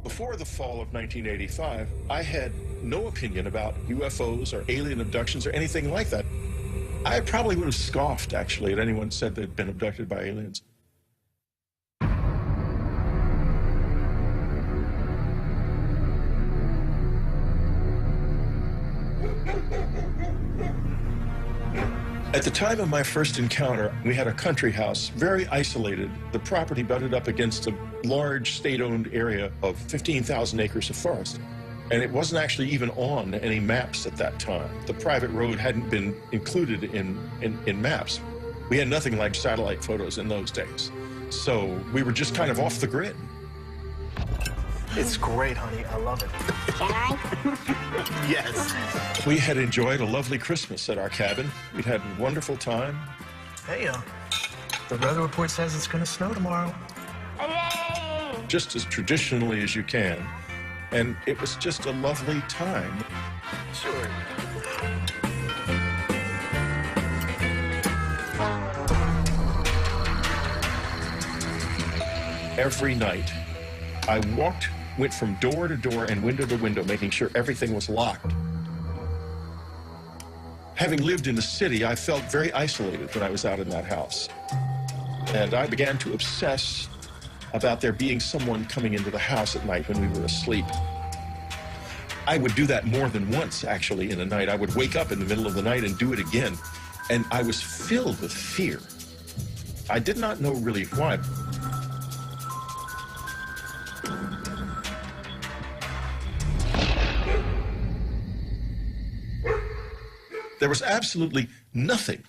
Before the fall of 1985, I had no opinion about UFOs or alien abductions or anything like that. I probably would have scoffed, actually, at anyone said they'd been abducted by aliens. At the time of my first encounter, we had a country house, very isolated. The property butted up against a large state-owned area of 15,000 acres of forest. And it wasn't actually even on any maps at that time. The private road hadn't been included in maps. We had nothing like satellite photos in those days. So we were just kind of off the grid. It's great, honey. I love it. Can I? Yes. We had enjoyed a lovely Christmas at our cabin. We'd had a wonderful time. Hey, the weather report says it's going to snow tomorrow. Yay! Just as traditionally as you can. And it was just a lovely time. Sure. Every night, I went from door to door and window to window, making sure everything was locked. Having lived in the city, I felt very isolated when I was out in that house. And I began to obsess about there being someone coming into the house at night when we were asleep. I would do that more than once, actually, in a night. I would wake up in the middle of the night and do it again. And I was filled with fear. I did not know really why. There was absolutely nothing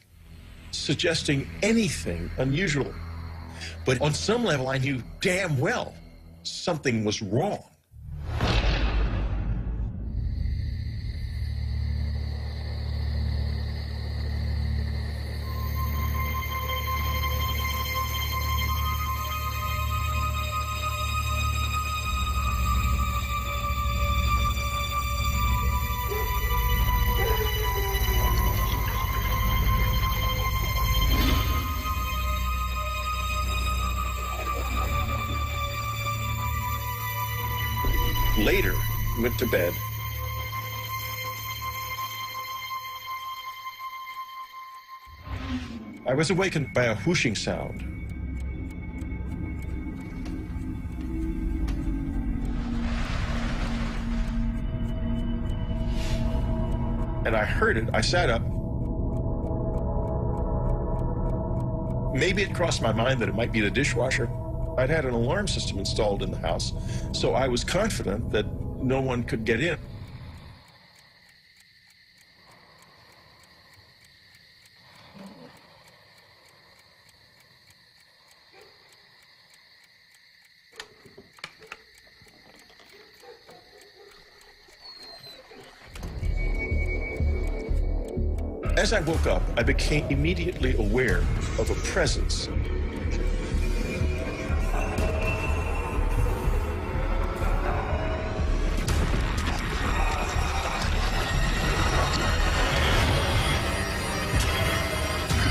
suggesting anything unusual. But on some level, I knew damn well something was wrong. Later, went to bed. I was awakened by a whooshing sound. And I heard it. I sat up. Maybe it crossed my mind that it might be the dishwasher. I'd had an alarm system installed in the house, so I was confident that no one could get in. As I woke up, I became immediately aware of a presence.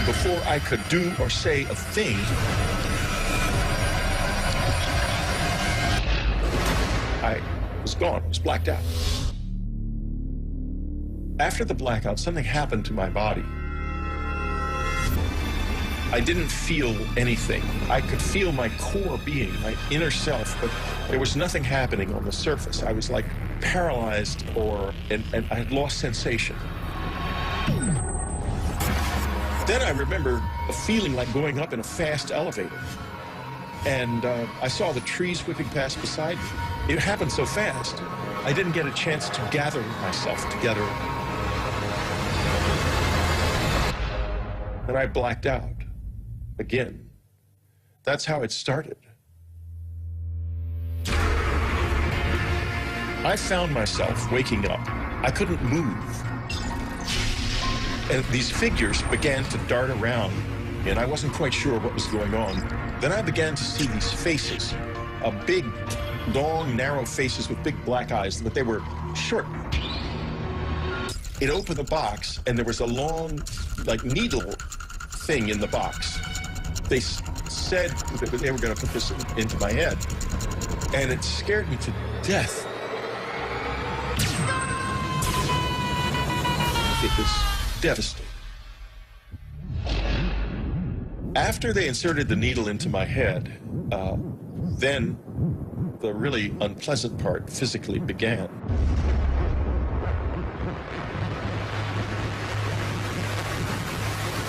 Before I could do or say a thing, I was gone. I was blacked out. After the blackout, something happened to my body. I didn't feel anything. I could feel my core being, my inner self, but there was nothing happening on the surface. I was like paralyzed and I had lost sensation. Then I remember a feeling like going up in a fast elevator. And I saw the trees whipping past beside me. It happened so fast, I didn't get a chance to gather myself together. And I blacked out again. That's how it started. I found myself waking up. I couldn't move. And these figures began to dart around, and I wasn't quite sure what was going on. Then I began to see these faces, big, long, narrow faces with big black eyes, but they were short. It opened the box, and there was a long, like, needle thing in the box. They said that they were going to put this into my head. and it scared me to death. It was devastating. After they inserted the needle into my head, then the really unpleasant part physically began.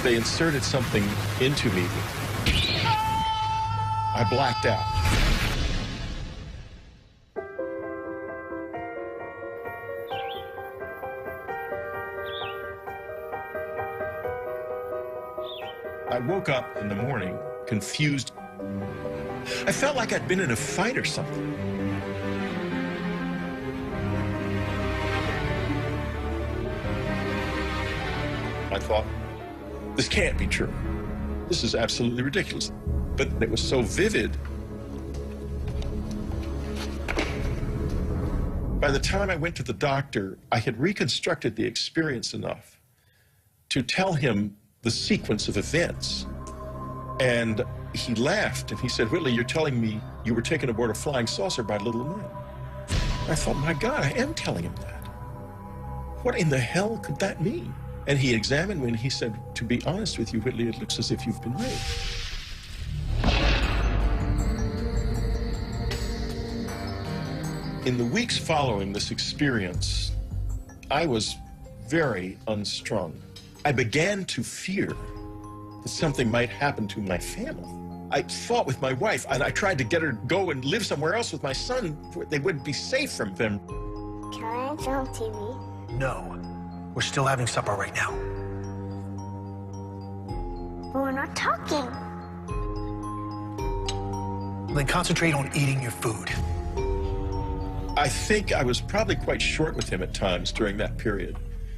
They inserted something into me. I blacked out. I woke up in the morning, confused. I felt like I'd been in a fight or something. I thought, this can't be true. This is absolutely ridiculous. But it was so vivid. By the time I went to the doctor, I had reconstructed the experience enough to tell him the sequence of events. And he laughed and he said, Whitley, you're telling me you were taken aboard a flying saucer by little men. I thought, my God, I am telling him that. What in the hell could that mean? And he examined me and he said, to be honest with you, Whitley, it looks as if you've been raped. In the weeks following this experience, I was very unstrung. I began to fear that something might happen to my family. I fought with my wife, and I tried to get her to go and live somewhere else with my son where they wouldn't be safe from them. Can I turn on TV? No. We're still having supper right now. But we're not talking. Then concentrate on eating your food. I think I was probably quite short with him at times during that period.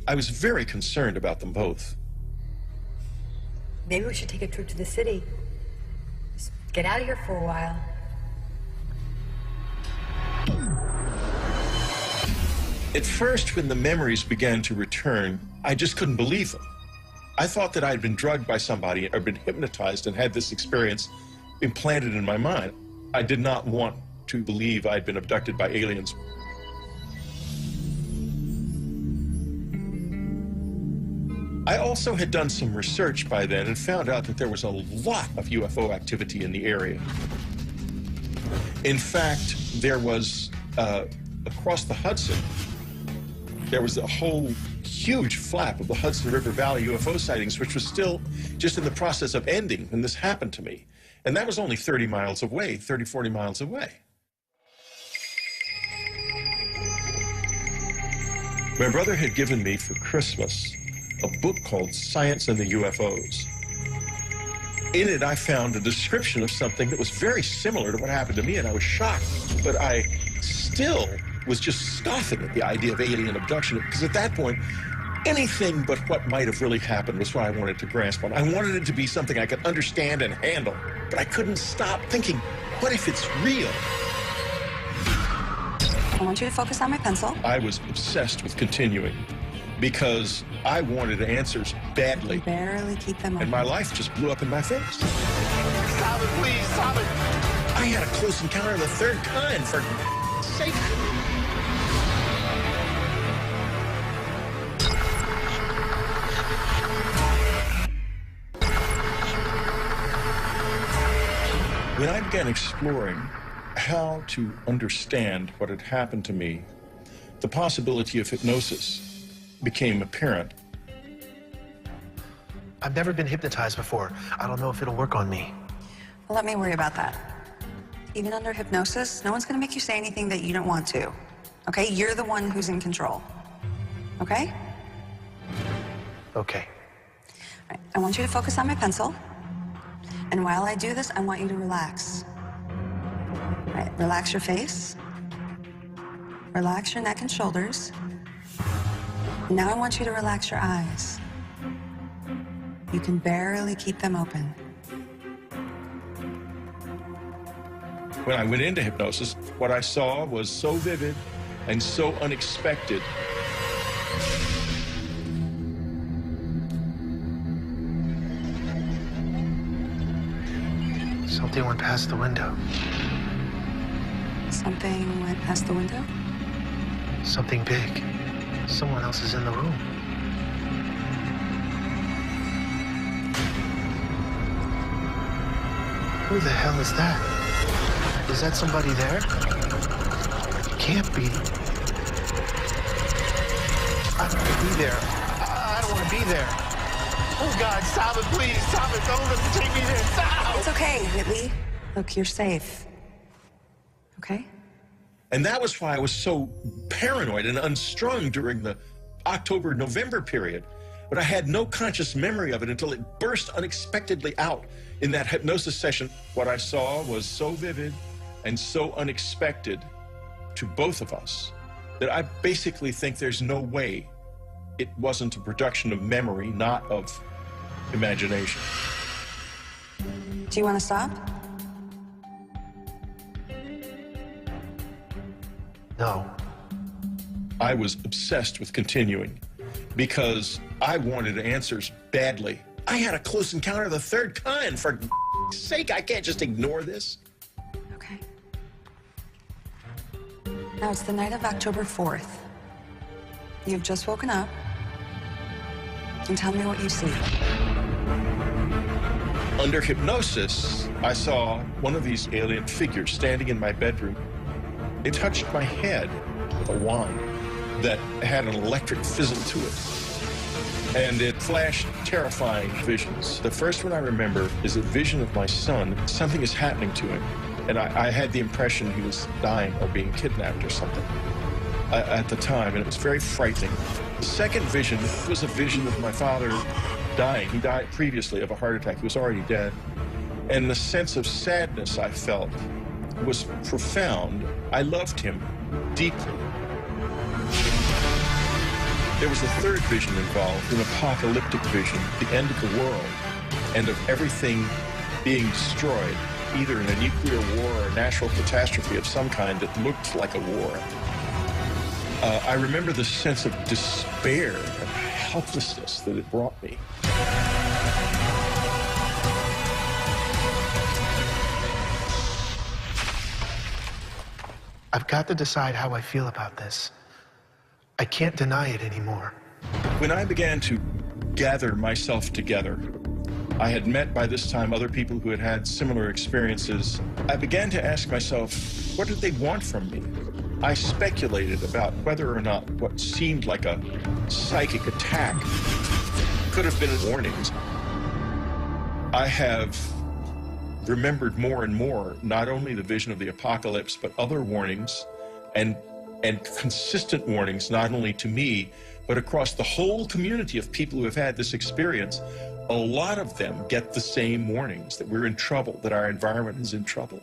I was very concerned about them both. Maybe we should take a trip to the city. Just get out of here for a while. At first, when the memories began to return, I just couldn't believe them. I thought that I'd been drugged by somebody or been hypnotized and had this experience implanted in my mind. I did not want to believe I'd been abducted by aliens. I also had done some research by then and found out that there was a lot of UFO activity in the area. In fact, there was, across the Hudson, there was a whole huge flap of the Hudson River Valley UFO sightings, which was still just in the process of ending when this happened to me. And that was only 30 miles away, 30, 40 miles away. My brother had given me for Christmas a book called Science and the UFOs. In it, I found a description of something that was very similar to what happened to me, and I was shocked. But I still was just scoffing at the idea of alien abduction, because at that point, anything but what might have really happened was what I wanted to grasp on. I wanted it to be something I could understand and handle, but I couldn't stop thinking, what if it's real? I want you to focus on my pencil. I was obsessed with continuing because I wanted answers badly. Barely keep them open. And my life just blew up in my face. Stop it, please, stop it. I had a close encounter of the third kind, for sake. When I began exploring how to understand what had happened to me, the possibility of hypnosis became apparent. I've never been hypnotized before. I don't know if it'll work on me. Well, let me worry about that. Even under hypnosis, no one's going to make you say anything that you don't want to. Okay? You're the one who's in control. Okay? Okay. All right. I want you to focus on my pencil. And while I do this, I want you to relax. All right. Relax your face. Relax your neck and shoulders. And now I want you to relax your eyes. You can barely keep them open. When I went into hypnosis, what I saw was so vivid and so unexpected. Something went past the window. Something went past the window? Something big. Someone else is in the room. Who the hell is that? Is that somebody there? Can't be. I don't want to be there. I don't want to be there. Oh, God, stop it, please. Stop it. Don't let me take me there. Stop! It's okay, Whitley. Look, you're safe. Okay? And that was why I was so paranoid and unstrung during the October-November period. But I had no conscious memory of it until it burst unexpectedly out in that hypnosis session. What I saw was so vivid and so unexpected to both of us that I basically think there's no way it wasn't a production of memory, not of imagination. Do you want to stop? No. I was obsessed with continuing because I wanted answers badly. I had a close encounter of the third kind. For sake, I can't just ignore this. Okay. Now it's the night of October 4th. You've just woken up. And tell me what you see. Under hypnosis, I saw one of these alien figures standing in my bedroom. It touched my head with a wand that had an electric fizzle to it. And it flashed terrifying visions. The first one I remember is a vision of my son. Something is happening to him. And I had the impression he was dying or being kidnapped or something at the time, and it was very frightening. The second vision was a vision of my father dying. He died previously of a heart attack. He was already dead. And the sense of sadness I felt was profound. I loved him deeply. There was a third vision involved, an apocalyptic vision, the end of the world and of everything being destroyed, either in a nuclear war or a natural catastrophe of some kind that looked like a war. I remember the sense of despair and helplessness that it brought me. I've got to decide how I feel about this. I can't deny it anymore. When I began to gather myself together, I had met by this time other people who had had similar experiences. I began to ask myself, what did they want from me? I speculated about whether or not what seemed like a psychic attack could have been warnings. I have remembered more and more, not only the vision of the apocalypse, but other warnings and consistent warnings, not only to me, but across the whole community of people who have had this experience. A lot of them get the same warnings, that we're in trouble, that our environment is in trouble.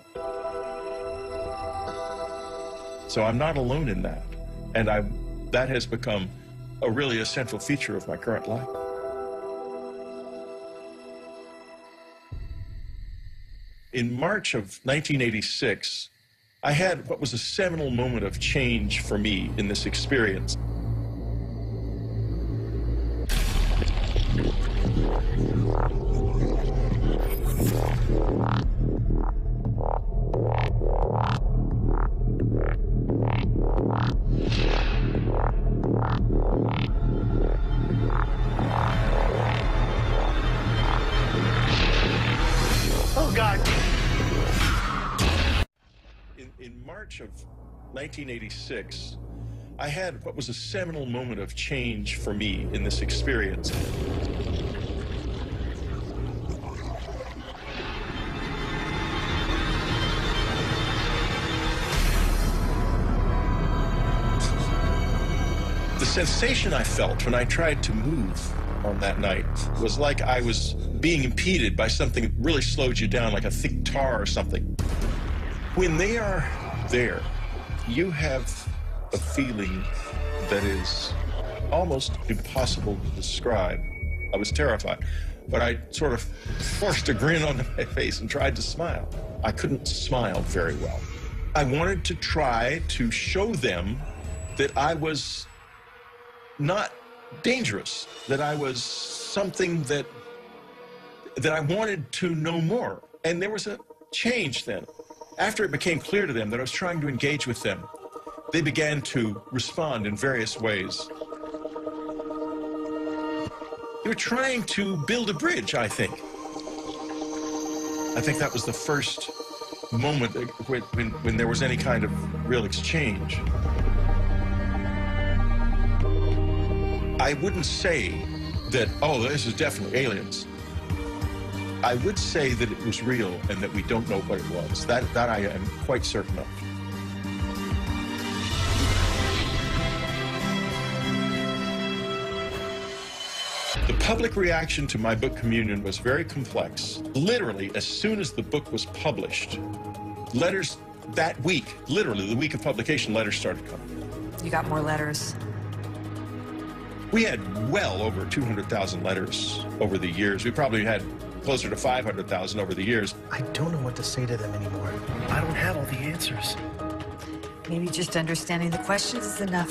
So I'm not alone in that. And that has become a really central feature of my current life. In March of 1986, I had what was a seminal moment of change for me in this experience. Oh, God. In March of 1986, I had what was a seminal moment of change for me in this experience. The sensation I felt when I tried to move on that night was like I was being impeded by something that really slowed you down, like a thick tar or something. When they are there, you have a feeling that is almost impossible to describe. I was terrified, but I sort of forced a grin on my face and tried to smile. I couldn't smile very well. I wanted to try to show them that I was not dangerous, that I was something that I wanted to know more. And there was a change then. After it became clear to them that I was trying to engage with them, they began to respond in various ways. They were trying to build a bridge, I think. I think that was the first moment when there was any kind of real exchange. I wouldn't say that, oh, this is definitely aliens. I would say that it was real and that we don't know what it was. That I am quite certain of. The public reaction to my book Communion was very complex. Literally, as soon as the book was published, letters that week, literally the week of publication, letters started coming. You got more letters. We had well over 200,000 letters over the years. We probably had closer to 500,000 over the years. I don't know what to say to them anymore. I don't have all the answers. Maybe just understanding the questions is enough.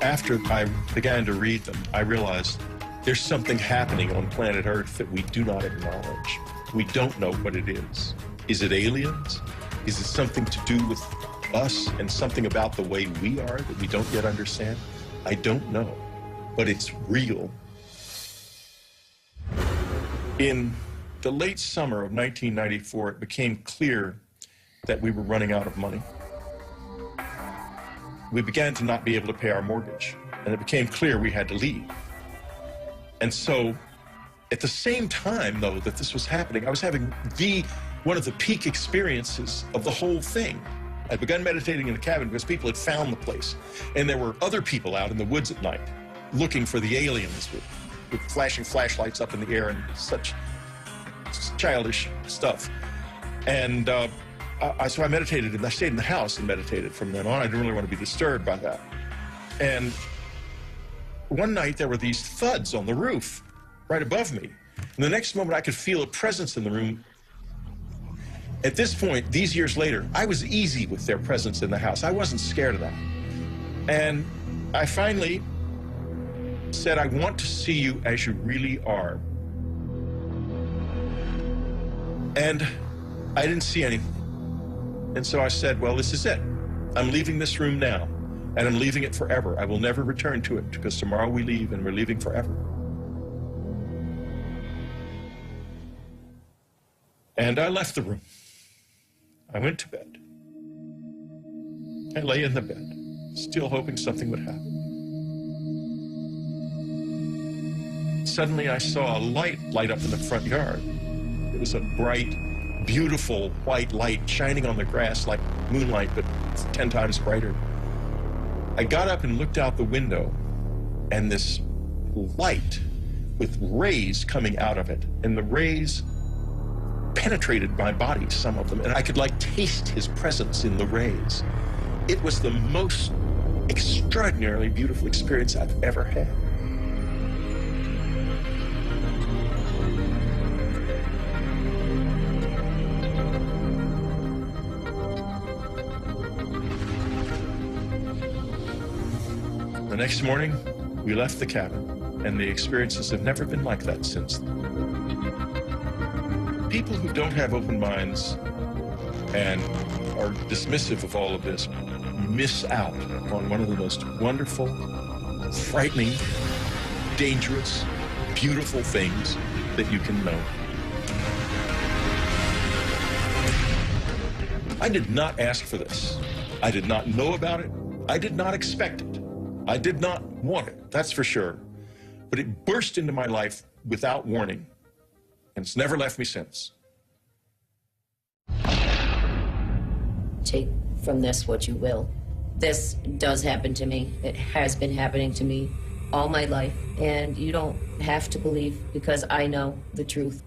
After I began to read them, I realized there's something happening on planet Earth that we do not acknowledge. We don't know what it is. Is it aliens? Is it something to do with us and something about the way we are that we don't yet understand? I don't know, but it's real. In the late summer of 1994, it became clear that we were running out of money. We began to not be able to pay our mortgage, and it became clear we had to leave. And so, at the same time, though, that this was happening, I was having one of the peak experiences of the whole thing. I'd begun meditating in the cabin because people had found the place, and there were other people out in the woods at night looking for the aliens with flashing flashlights up in the air and such childish stuff. And so I meditated, and I stayed in the house and meditated from then on. I didn't really want to be disturbed by that. And one night there were these thuds on the roof right above me. And the next moment I could feel a presence in the room. At this point, these years later, I was easy with their presence in the house. I wasn't scared of that. And I finally said, I want to see you as you really are. And I didn't see anything. And so I said, well, this is it. I'm leaving this room now, and I'm leaving it forever. I will never return to it, because tomorrow we leave, and we're leaving forever. And I left the room. I went to bed. I lay in the bed, still hoping something would happen. Suddenly I saw a light light up in the front yard. It was a bright, beautiful white light shining on the grass like moonlight, but 10 times brighter. I got up and looked out the window, and this light with rays coming out of it, and the rays penetrated my body, some of them, and I could like taste his presence in the rays. It was the most extraordinarily beautiful experience I've ever had. The next morning, we left the cabin, and the experiences have never been like that since then. People who don't have open minds and are dismissive of all of this miss out on one of the most wonderful, frightening, dangerous, beautiful things that you can know. I did not ask for this. I did not know about it. I did not expect it. I did not want it, that's for sure. But it burst into my life without warning, and it's never left me since. Take from this what you will. This does happen to me. It has been happening to me all my life, and you don't have to believe, because I know the truth.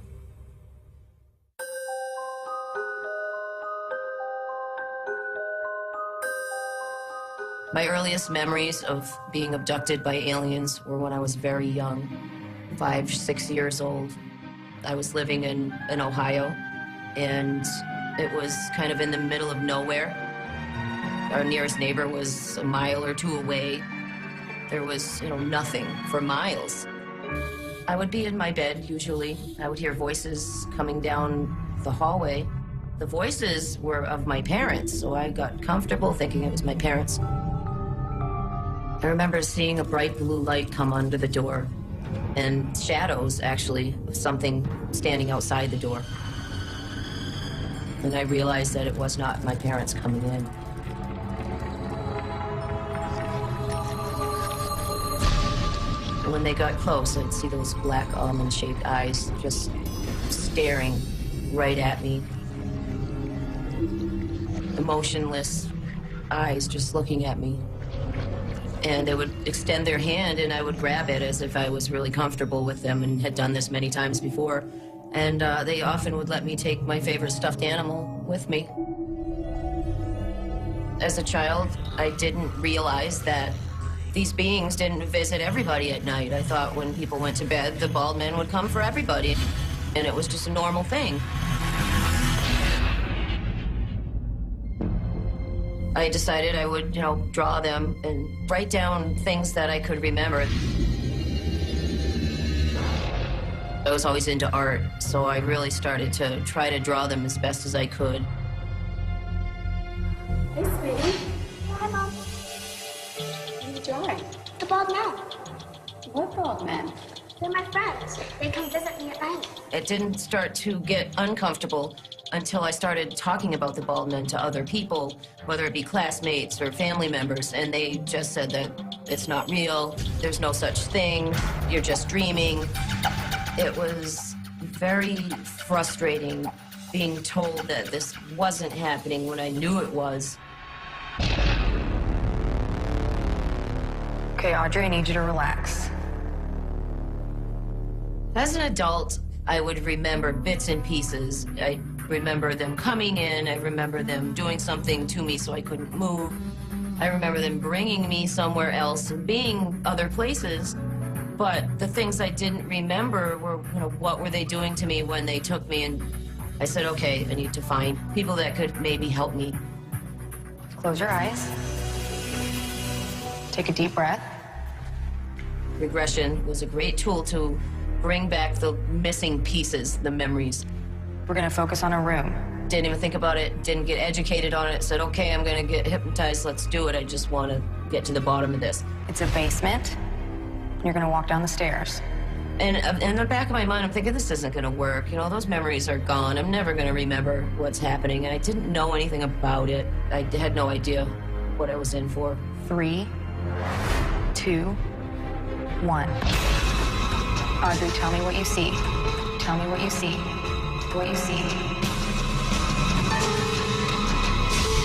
My earliest memories of being abducted by aliens were when I was very young, 5, 6 years old. I was living in Ohio, and it was kind of in the middle of nowhere. Our nearest neighbor was a mile or two away. There was, nothing for miles. I would be in my bed, usually. I would hear voices coming down the hallway. The voices were of my parents, so I got comfortable thinking it was my parents. I remember seeing a bright blue light come under the door, and shadows, actually, of something standing outside the door. And I realized that it was not my parents coming in. When they got close, I'd see those black almond-shaped eyes just staring right at me. Emotionless eyes just looking at me. And they would extend their hand and I would grab it as if I was really comfortable with them and had done this many times before. And they often would let me take my favorite stuffed animal with me. As a child, I didn't realize that these beings didn't visit everybody at night. I thought when people went to bed, the bald men would come for everybody. And it was just a normal thing. I decided I would, draw them and write down things that I could remember. I was always into art, so I really started to try to draw them as best as I could. Hey, sweetie. Hi, Mom. What are you drawing? The bald men. What bald men? They're my friends. They come visit me at night. It didn't start to get uncomfortable until I started talking about the bald men to other people, whether it be classmates or family members, and they just said that it's not real, there's no such thing, you're just dreaming. It was very frustrating being told that this wasn't happening when I knew it was. Okay, Audrey, I need you to relax. As an adult, I would remember bits and pieces. I remember them coming in. I remember them doing something to me so I couldn't move. I remember them bringing me somewhere else and being other places. But the things I didn't remember were, what were they doing to me when they took me? And I said, okay, I need to find people that could maybe help me. Close your eyes. Take a deep breath. Regression was a great tool to bring back the missing pieces, the memories. We're gonna focus on a room. Didn't even think about it, didn't get educated on it, said, okay, I'm gonna get hypnotized, let's do it. I just wanna get to the bottom of this. It's a basement. You're gonna walk down the stairs. And in the back of my mind, I'm thinking, this isn't gonna work. Those memories are gone. I'm never gonna remember what's happening. And I didn't know anything about it. I had no idea what I was in for. 3, 2, 1. Audrey, tell me what you see. Tell me what you see. What you see.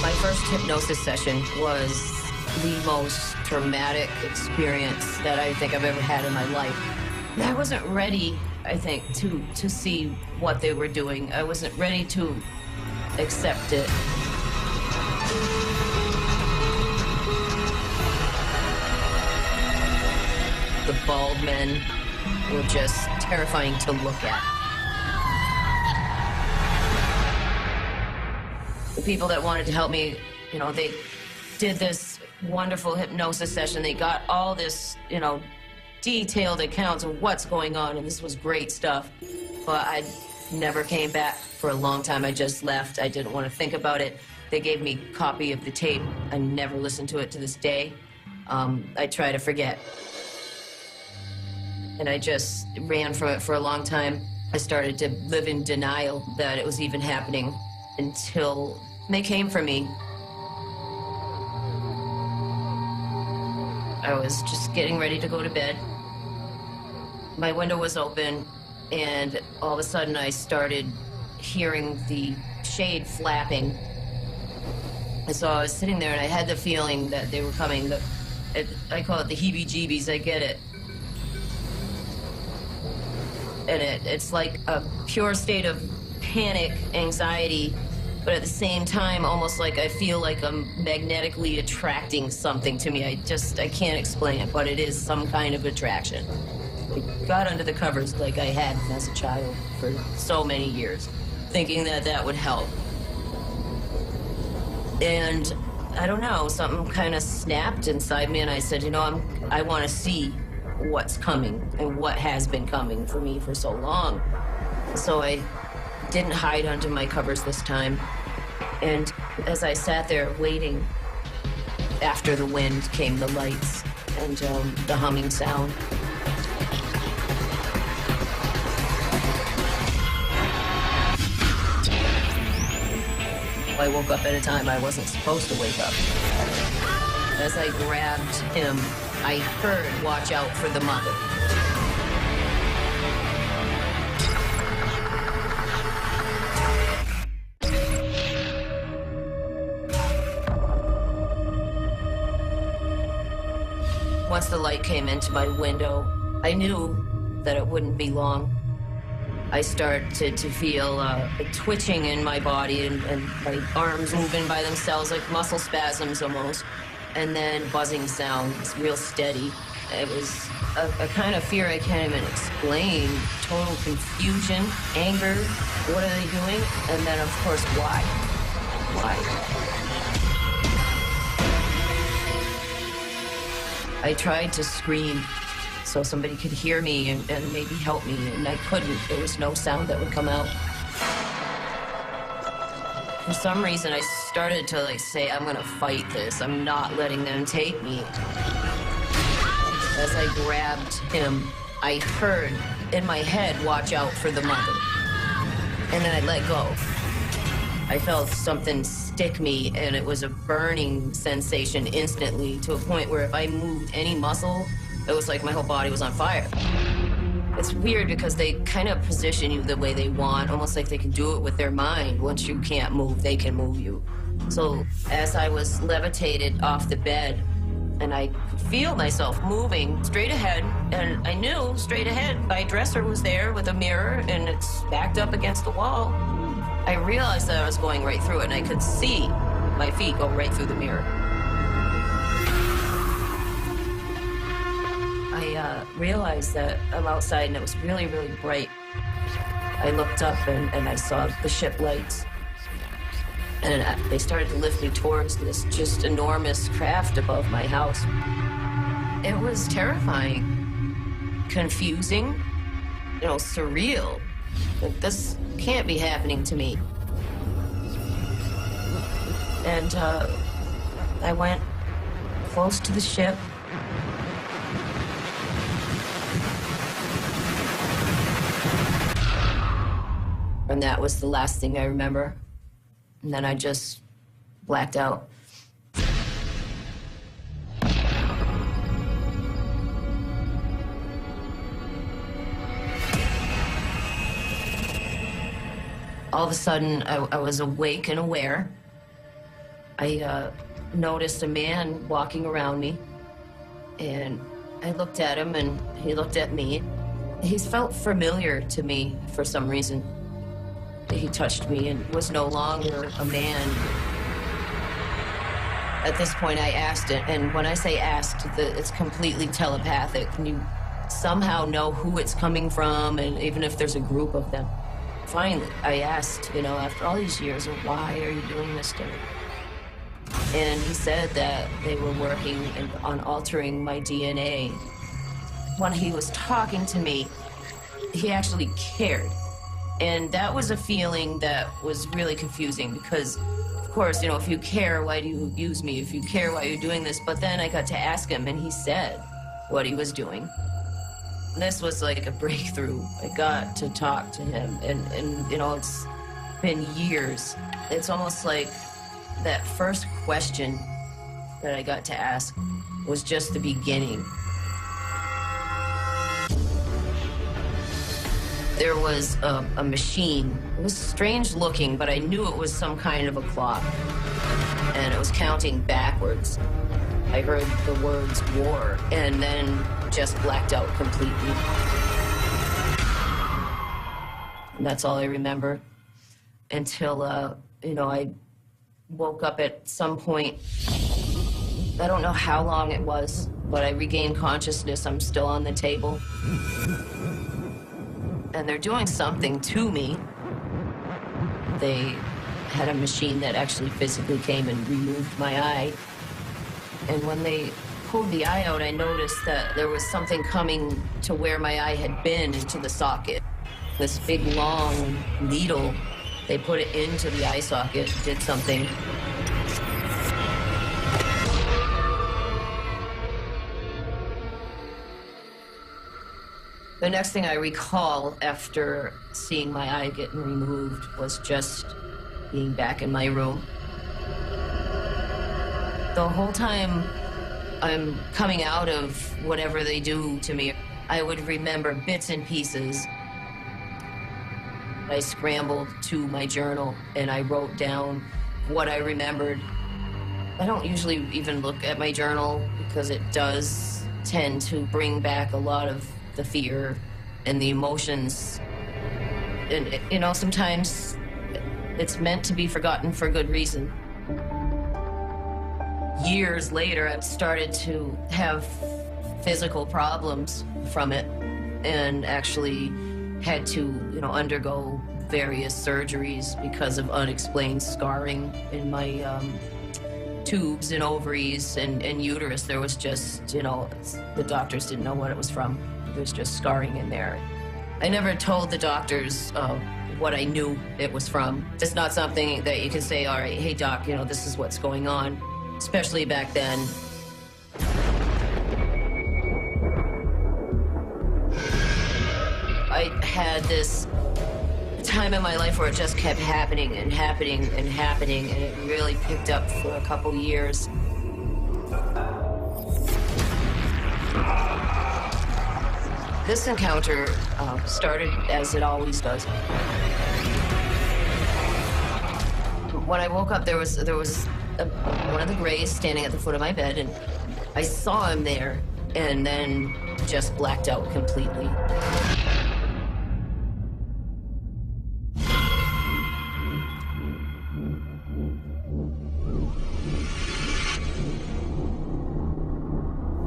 My first hypnosis session was the most traumatic experience that I think I've ever had in my life. I wasn't ready, I think, to see what they were doing. I wasn't ready to accept it. The bald men were just terrifying to look at. The people that wanted to help me, they did this wonderful hypnosis session. They got all this, detailed accounts of what's going on, and this was great stuff. But I never came back for a long time. I just left. I didn't want to think about it. They gave me a copy of the tape. I never listened to it to this day. I try to forget. And I just ran from it for a long time. I started to live in denial that it was even happening until they came for me. I was just getting ready to go to bed. My window was open, and all of a sudden I started hearing the shade flapping. And so I was sitting there, and I had the feeling that they were coming. I call it the heebie-jeebies. I get it. And it's like a pure state of panic, anxiety, but at the same time, almost like I feel like I'm magnetically attracting something to me. I can't explain it, but it is some kind of attraction. I got under the covers like I had as a child for so many years, thinking that that would help. And I don't know, something kind of snapped inside me, and I said, I want to see what's coming and what has been coming for me for so long. So I didn't hide under my covers this time. And as I sat there waiting, after the wind came the lights and the humming sound. I woke up at a time I wasn't supposed to wake up. As I grabbed him, I heard, "Watch out for the mother." Once the light came into my window, I knew that it wouldn't be long. I started to feel a twitching in my body and my arms moving by themselves, like muscle spasms almost. And then buzzing sounds, real steady. It was a kind of fear I can't even explain. Total confusion, anger, what are they doing? And then, of course, why? Why? I tried to scream so somebody could hear me and maybe help me, and I couldn't. There was no sound that would come out. For some reason, I started to say, I'm gonna fight this. I'm not letting them take me. As I grabbed him, I heard in my head, "Watch out for the mother." And then I let go. I felt something stick me, and it was a burning sensation instantly, to a point where if I moved any muscle, it was like my whole body was on fire. It's weird because they kind of position you the way they want, almost like they can do it with their mind. Once you can't move, they can move you. So as I was levitated off the bed, and I could feel myself moving straight ahead, and I knew straight ahead my dresser was there with a mirror, and it's backed up against the wall. I realized that I was going right through it, and I could see my feet go right through the mirror. I realized that I'm outside, and it was really, really bright. I looked up, and I saw the ship lights. And they started to lift me towards this just enormous craft above my house. It was terrifying, confusing, surreal. Like, this can't be happening to me. And I went close to the ship. And that was the last thing I remember. And then I just blacked out. All of a sudden, I was awake and aware. I noticed a man walking around me, and I looked at him, and he looked at me. He felt familiar to me for some reason. He touched me and was no longer a man. At this point, I asked it, and when I say asked, it's completely telepathic. And you somehow know who it's coming from, and even if there's a group of them. Finally, I asked, after all these years, why are you doing this to me? And he said that they were working on altering my DNA. When he was talking to me, he actually cared. And that was a feeling that was really confusing because, of course, if you care, why do you abuse me? If you care, why are you doing this? But then I got to ask him, and he said what he was doing. This was like a breakthrough. I got to talk to him, and it's been years. It's almost like that first question that I got to ask was just the beginning. There was a machine. It was strange looking, but I knew it was some kind of a clock. And it was counting backwards. I heard the words war, and then just blacked out completely. And that's all I remember until, I woke up at some point. I don't know how long it was, but I regained consciousness. I'm still on the table. And they're doing something to me. They had a machine that actually physically came and removed my eye. And when they pulled the eye out, I noticed that there was something coming to where my eye had been into the socket. This big, long needle, they put it into the eye socket, did something. The next thing I recall after seeing my eye getting removed was just being back in my room. The whole time I'm coming out of whatever they do to me, I would remember bits and pieces. I scrambled to my journal and I wrote down what I remembered. I don't usually even look at my journal because it does tend to bring back a lot of the fear and the emotions. And, you know, sometimes it's meant to be forgotten for good reason. Years later, I started to have physical problems from it and actually had to, you know, undergo various surgeries because of unexplained scarring in my tubes and ovaries and uterus. There was just, you know, the doctors didn't know what it was from. There's just scarring in there. I never told the doctors what I knew it was from. It's not something that you can say, all right, hey doc, you know, this is what's going on, especially back then. I had this time in my life where it just kept happening and happening and happening, and it really picked up for a couple years. This encounter started as it always does. When I woke up, there was one of the Greys standing at the foot of my bed, and I saw him there, and then just blacked out completely.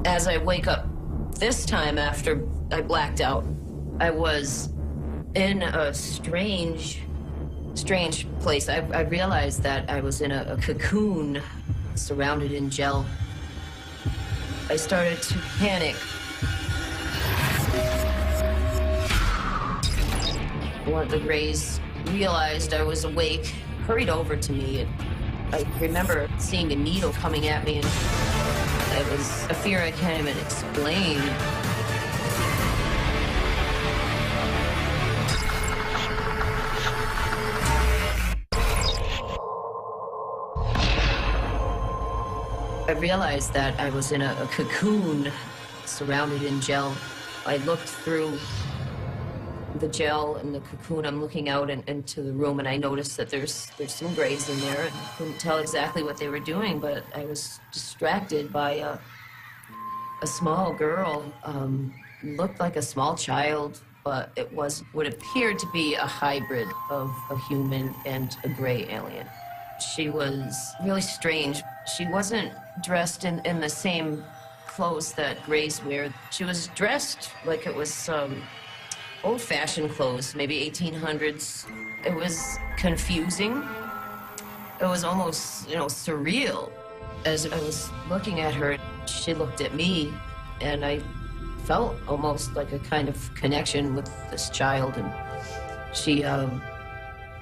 As I wake up this time after I blacked out, I was in a strange place. I realized that I was in a cocoon surrounded in gel. I started to panic. One of the Greys realized I was awake, hurried over to me, and I remember seeing a needle coming at me, and it was a fear I can't even explain. I realized that I was in a cocoon surrounded in gel. I looked through the gel and the cocoon. I'm looking out into the room, and I noticed that there's some Greys in there. I couldn't tell exactly what they were doing, but I was distracted by a small girl. Looked like a small child, but it was what appeared to be a hybrid of a human and a Grey alien. She was really strange. She wasn't dressed in the same clothes that Greys wear. She was dressed like it was old-fashioned clothes, maybe 1800s. It was confusing. It was almost, you know, surreal. As I was looking at her, she looked at me, and I felt almost like a kind of connection with this child, and she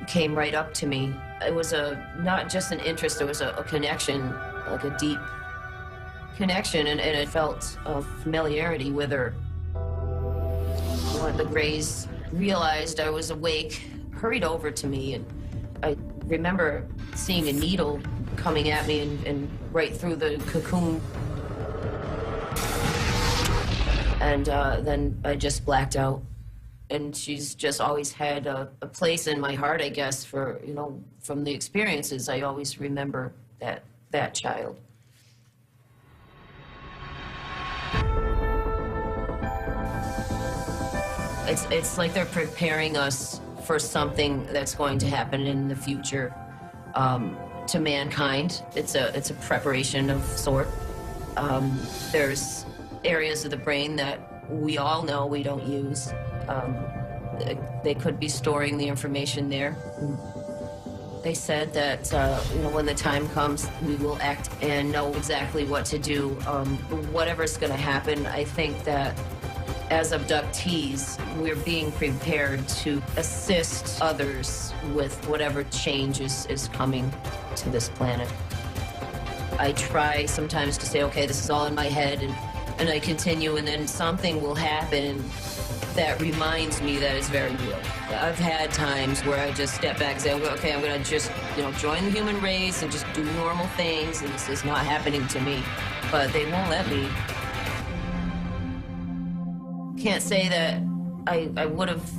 came right up to me. It was not just an interest, it was a connection, like a deep connection, and it felt a familiarity with her. One of the Greys realized I was awake, hurried over to me, and I remember seeing a needle coming at me and right through the cocoon. And then I just blacked out. And she's just always had a place in my heart, I guess, for, you know, from the experiences. I always remember that child. It's like they're preparing us for something that's going to happen in the future to mankind. It's a preparation of sort. There's areas of the brain that we all know we don't use. They could be storing the information there. They said that, when the time comes, we will act and know exactly what to do. Whatever's going to happen, I think that as abductees, we're being prepared to assist others with whatever change is coming to this planet. I try sometimes to say, okay, this is all in my head, and I continue, and then something will happen that reminds me that it's very real. I've had times where I just step back and say, okay, I'm going to just, join the human race and just do normal things, and this is not happening to me. But they won't let me. Can't say that I would have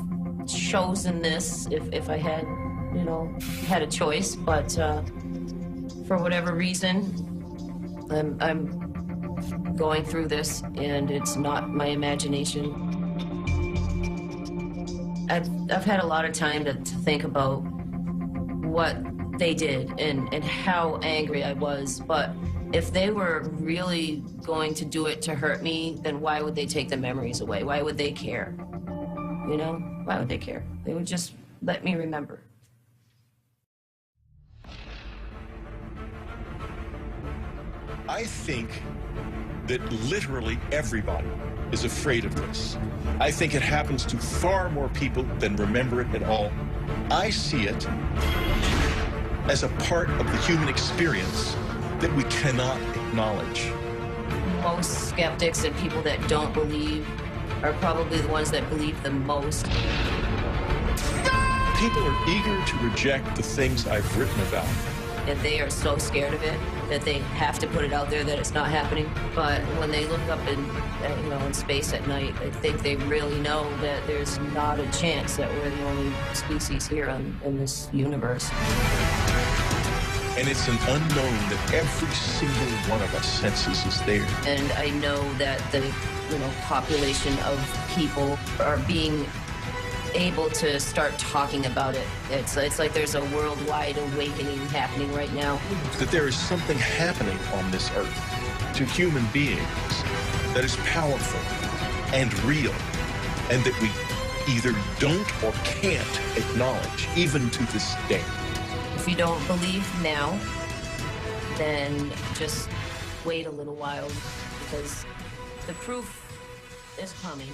chosen this if I had, had a choice, but for whatever reason, I'm going through this, and it's not my imagination. I've had a lot of time to think about what they did and how angry I was, but if they were really going to do it to hurt me, then why would they take the memories away? Why would they care? Why would they care? They would just let me remember. I think that literally everybody is afraid of this. I think it happens to far more people than remember it at all. I see it as a part of the human experience that we cannot acknowledge. Most skeptics and people that don't believe are probably the ones that believe the most. People are eager to reject the things I've written about. And they are so scared of it that they have to put it out there that it's not happening. But when they look up in space at night, I think they really know that there's not a chance that we're the only species here in this universe. And it's an unknown that every single one of us senses is there. And I know that the population of people are being able to start talking about it. It's like there's a worldwide awakening happening right now. That there is something happening on this earth to human beings that is powerful and real, and that we either don't or can't acknowledge, even to this day. If you don't believe now, then just wait a little while, because the proof is coming.